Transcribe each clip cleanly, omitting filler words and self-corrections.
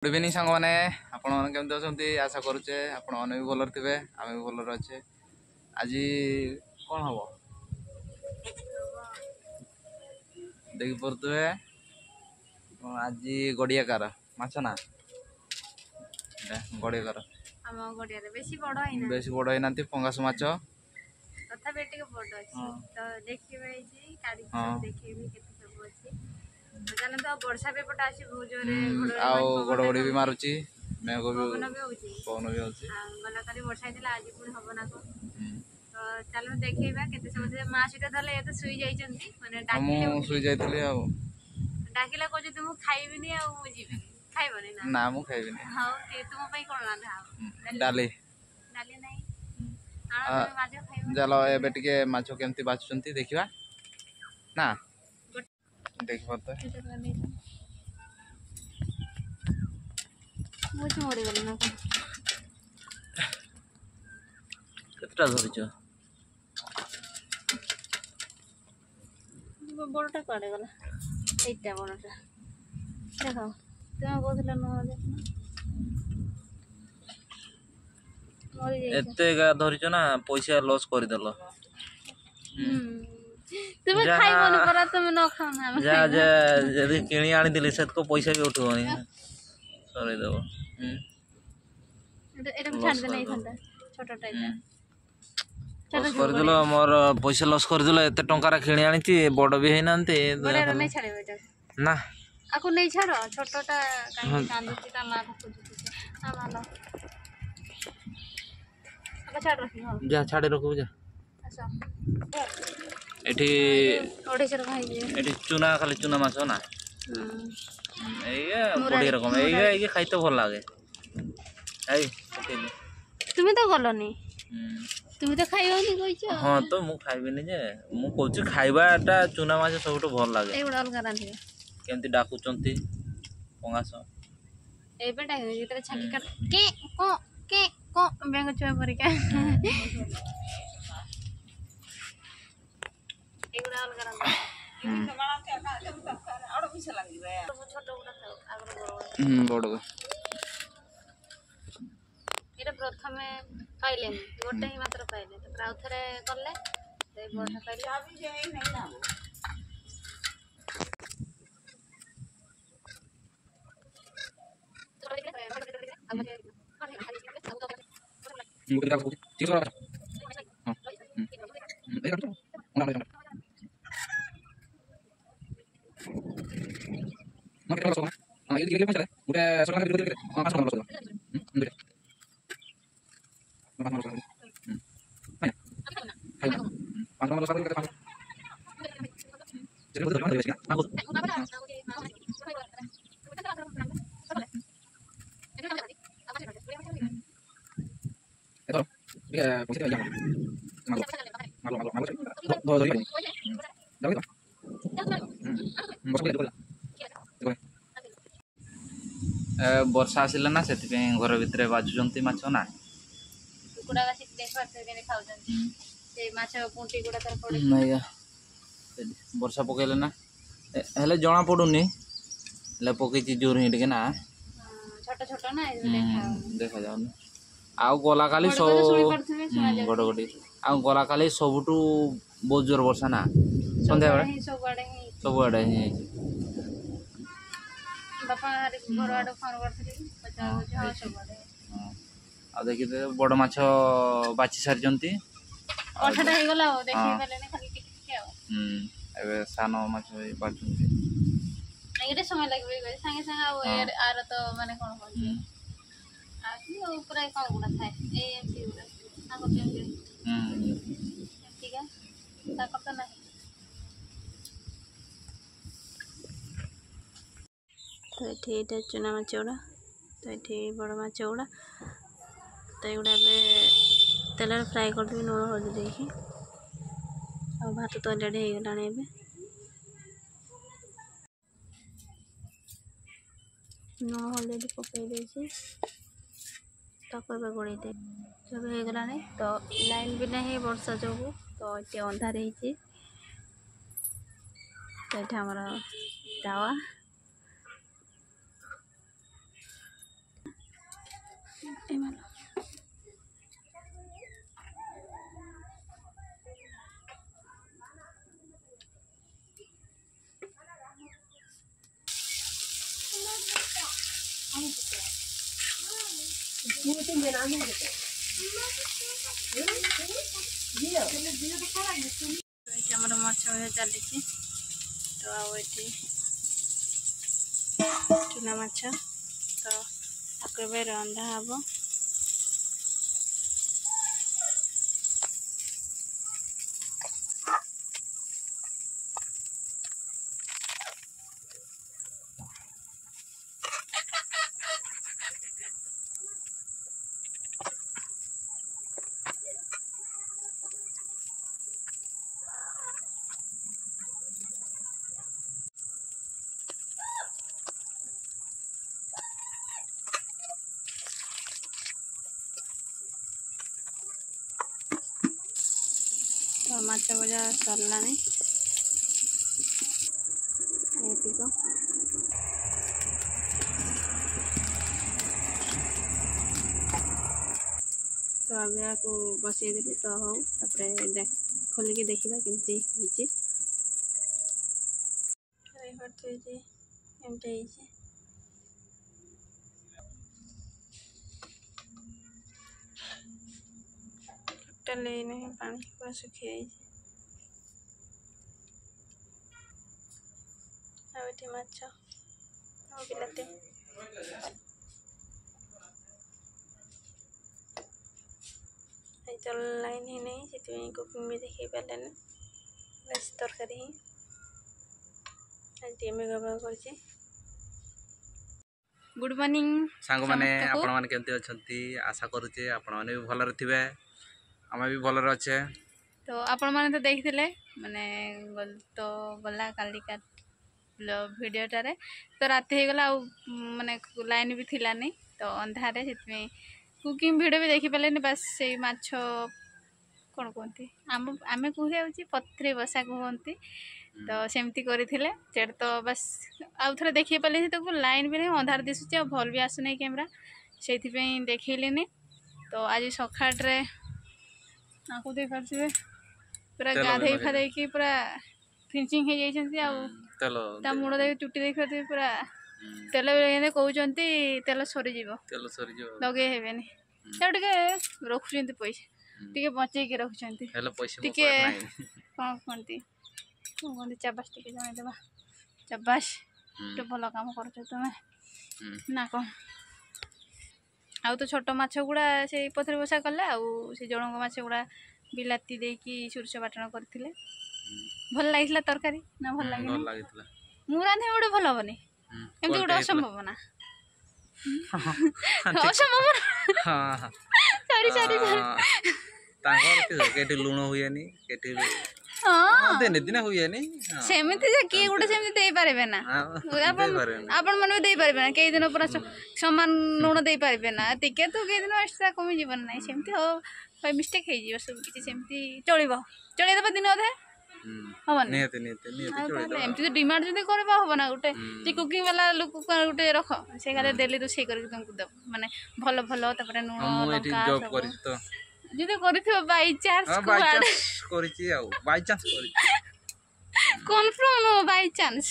Good evening सांग मैंने आपमती अच्छा आशा करुचे आपने भी भलर थे आम भी भलर अच्छे आज कौन हम देख पारे आज गड़िया कार माछ ना गड़िया कार बेसी बड़ होना पंगास माछ गड़गड़ी भी मारुची मेघ भी पवन भी होची चलो देखा के माछटा धरले ये तो सुई जाइछंती माने डाकिले सुई जाइतली आ डाकिला को जे तुम खाइबिनी आ मु जीबी खाइबनी ना ना मु खाइबिनी हां ते तुम पई कोन रांधा डाली डाली नहीं आ तुम माछ खाइबो चलो एबे टिके माछ केमती बाचुचंती देखिबा ना देख पड़ता मुझे मोड़ी गली ना केतटा धरिचो बड़टा काटे गला एटा बड़टा देखो तुम कहथिला न देखना एते गा धरिचो ना पैसा लॉस कर देलो तुम खाइबो न परा तुम न खाओ ना जा जा यदि किणी आनी दिली सेत को पैसा भी उठोनी सॉरी देबो एटा छाड़ दे नहीं खंडा छोटटा एटा लॉस कर दिलो मोर पैसा लॉस कर दिलो एते टंका रा किणी आनी ती बड़ भी है नांते बड़े नहीं छाड़े बेटा ना आको नहीं छाड़ो छोटटा काई कांदुची ता ला खुजुची आ मानो आको छाड़ रखी हो जा छाड़े रखू जा अच्छा एठी ओडिसर खाई जे एठी चुना खाली चुना माछ ना एया बड़ी रकम एया खाइते भल लागे आई तुम तो गलनी तुम तो खाइबनी कहिछ हां तो मु खाइबिनी जे मु कहूची खाइबाटा चुना माछ सबटो भल लागे एगुडा अलगा रांधे केमती डाकुचंती पंगास ए बेटा इतरे छाकी काट के को बेंग चुआ परिका एगुडा अलगा रांधे और पीछे लागी बे छोटो गुडा आगरो बड़ एटा प्रथमे पाइले गोटे ही मात्र पाइले तो प्राउ थरे करले ते बढा पाइले अभी जे नहीं ना वर्षा आसिला ना से घर भितर बाजुचंती माछ ना कुकुड़ा का सिक देख पाते के खाउछन से माछ पुंटी गुडा तर पड़े नहीं वर्षा पकेले ना हेले जना पडुनी ले पकेची जोर हिट के ना छोटा छोटा ना देखा जाउनी आउ गला काली सब गडगडी आउ गला काली सबटू बहुत जोर वर्षा ना संध्या बेले सब आड़े ही बापा घर आड़ फोन करथि पचा हो सब आड़े आ देखि बड़ माछ बाची सारिचंती ओठटा हे गला देखि बेले ने खाली टिक आ एबे सानो माछ बाचुंती एटे समय लागबे संगे संगे आ आर तो माने कोन कोन आसी ऊपर कोन गुडा थाए ए एमटी गुडा आको टेंगे ठीक है ता करता नहीं तो ये चुना माछ गुड़ा तो ये बड़ माछ गुड़ा तो युड़ा तेल फ्राए करदेवी लुण हल्दी देखी आ भात तो रेडी हो गलानी ए लुण हल्दी पकई देसी ताको गोड़े दे जब हो गलानी तो लाइन भी नहीं वर्षा जो तो ये अंधार हो तो ये आमर तावा ଆମର ମାଛ ଭଜା ଚାଲିଛି ତ ଆଉ ଏଠି ଚୁନା ମାଛ ତ ଆକୁ ଏବେ ରନ୍ଧା ହବ। तो माछ भजा सरलानी एतिक तो आगे को बसई देली तो हो तापर खोलिकी देखा केमती होची एमती टोटली नहीं पानी पूरा सुखी जाइए माछ बिलाती तो लाइन ही नहीं से कुकिंग भी देखी पारे बस तरकारी ही व्यवहार कर। गुड मॉर्निंग सांग माने आपण माने केमती अछंती आशा करूचे आपण माने भी भलरे थिबे आमे भी भलरे अच्छे। तो आपण माने तो देखिथिले माने तो गला काली का वीडियोटारे तो रात हो गला माने लाइन भी थिला नहीं तो अंधारे से कुकिंग वीडियो भी देखी पारे बस से माछ कौन कहती आम कहे पथरी बसा कहती तो सेमती करथिले सेट तो बस आउ थे देखी पारे तो लाइन भी नहीं अंधार दिशुचे आ भल भी आसुना कैमरा से देखनी तो आज सकाळे आपको देख पारे पूरा गाधे फाधे कि पूरा फिनिशिंग हो जाता मुड़ देख चुटी देख पारे पूरा तेल कहते तेल सरीज लगे हेनी टे रखुं पैसा टे बचेक रखुं टे कौन कहती चाबास टे जमेदेवा चाबास गोटे भल कम कर तुम्हें ना कौन आउ तो छोट माछ गुड़ा से पथरी बसा कले आउ से जड़ंग माछ गुड़ा बिलाती देकी सोरिष बाटण करते भल लगे तरकारी ना भल लगे मु रांधे गोटे भल हेनी एमती गोटे असंभावना असंभावना सॉरी सॉरी केटी लुण हुए दिन हुए सेमती किए गोटे सेमती दे पारे ना आपण मन भी दे पारे ना कई दिन पूरा समान लुण दे पारे ना टिके तो कई दिन एक्स्ट्रा कमी जीवन ना सेमती हो मिस्टेक हो सब किसी सेमती चलिबो चलैदेबा दिन अधे हबन एमती तो डिमांड जदि करबा हबो ना गोटे जे कुकिंग वाला लोक गोटे रख से खाली डेली रोषे करके तुमको दब माने भलो भलो तापर नुन लंका जदि करथिबो by chance confirm no by chance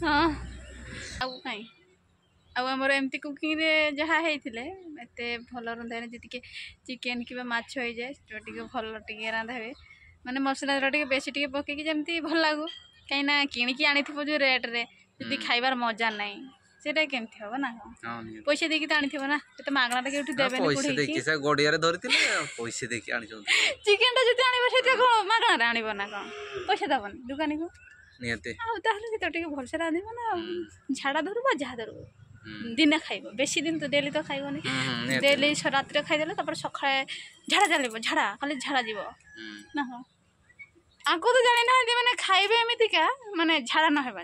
हां आउ काई आउ हमर एमती कुकिंग रे जहा हेथिले एते भलो रंधाने जति के चिकन किबा माछ होई जाय टिके भलो टिके रांधावे माने मसला टिके बेसी टिके पके कि जेमती भल लागो काई ना किणी आनी थो जो रेट रे जदि खाइबार मजा नाही सेटा केमती होबो ना पैसा देकी त आनी थो ना तो मागणा के उठी देबे पैसा देकी से गडिया रे धरिथिले पैसा देकी आनी छन चिकन टा जति आनीबो सेटा को मागणा रे आनीबो ना कोन पैसा दबन दुकानी को नियते आ ताहले से टिके भल से रांधिबो ना झाड़ा धरबो जा धरबो दिन खाइबो बेसी दिन तो डेली तो खाइबोनी डेली रात रे खाइ देले तापर सखाळे झाड़ा चलिबो झाड़ा खाली झाड़ा जीवो ना हो आको तो जाने ना माने खाइबे एमितिका माने झाड़ा न हेबा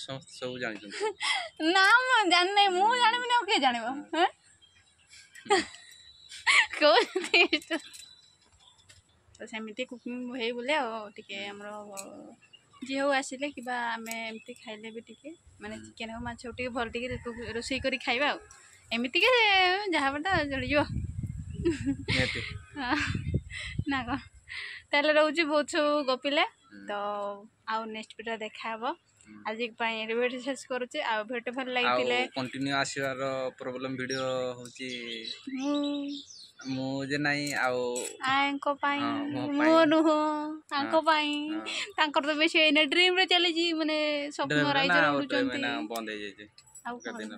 सब जानि ना म जान नै मु जानिबि ना के जानिबो हैं को तो सेमिति कुकिंग हे बोले टिके हमरो जी हो आसिले किबा आमे एमती खाइले भी टिके माने चिकन हो माछ टिके भल टिके रोसई करी खाइबा एमती के जहाँ पटा चलियो ना कौन ताले रोचे बहुत सब गपिले तो आउ नेक्स्ट वीडियो देखा हबो आज वीडियो शेष करूचे आ वीडियो भल लागिले कंटिन्यू आसीवार प्रॉब्लम वीडियो होची मु जे नाही आउ आंको पाई मो नुहो आंको पाई तांकर तो बेसी एने ड्रीम रे चले जी माने स्वप्न राइज उडुचंती बंद हे जे आउ दिन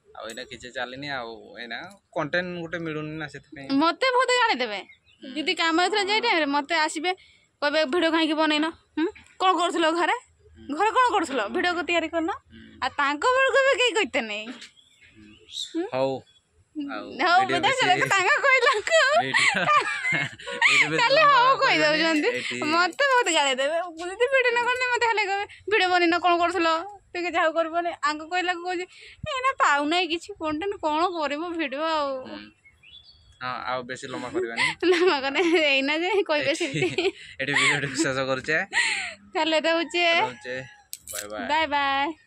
आउ एना किछ चालिनी आउ एना कंटेंट गुटे मिलुनी ना सेते मते बहुत जाने देबे जदी काम होतरा जाय टाइम रे मते आसीबे कहबे वीडियो काहे की बनैनो कोन करथलो घरे घरे कोन करथलो वीडियो को तैयारी करना आ तांको बेल कहबे के कइते नै हौ हो बेटा चले तांगा कहला को चले हो कहि दउ जंती मते बहुत गाले देबे जदी वीडियो न करने मते हले कहबे वीडियो बनैनो कोन करथलो ते जाऊ करबो नै आंको कहला को कहजी एना पाउ नै किछि कंटेंट कोन करबो वीडियो आ हां आ बेसी लम्बा करबानी लम्बा कने एना जे कोइ बेसी एटी वीडियो विश्वास करछे चले रहउचे बाय बाय बाय बाय।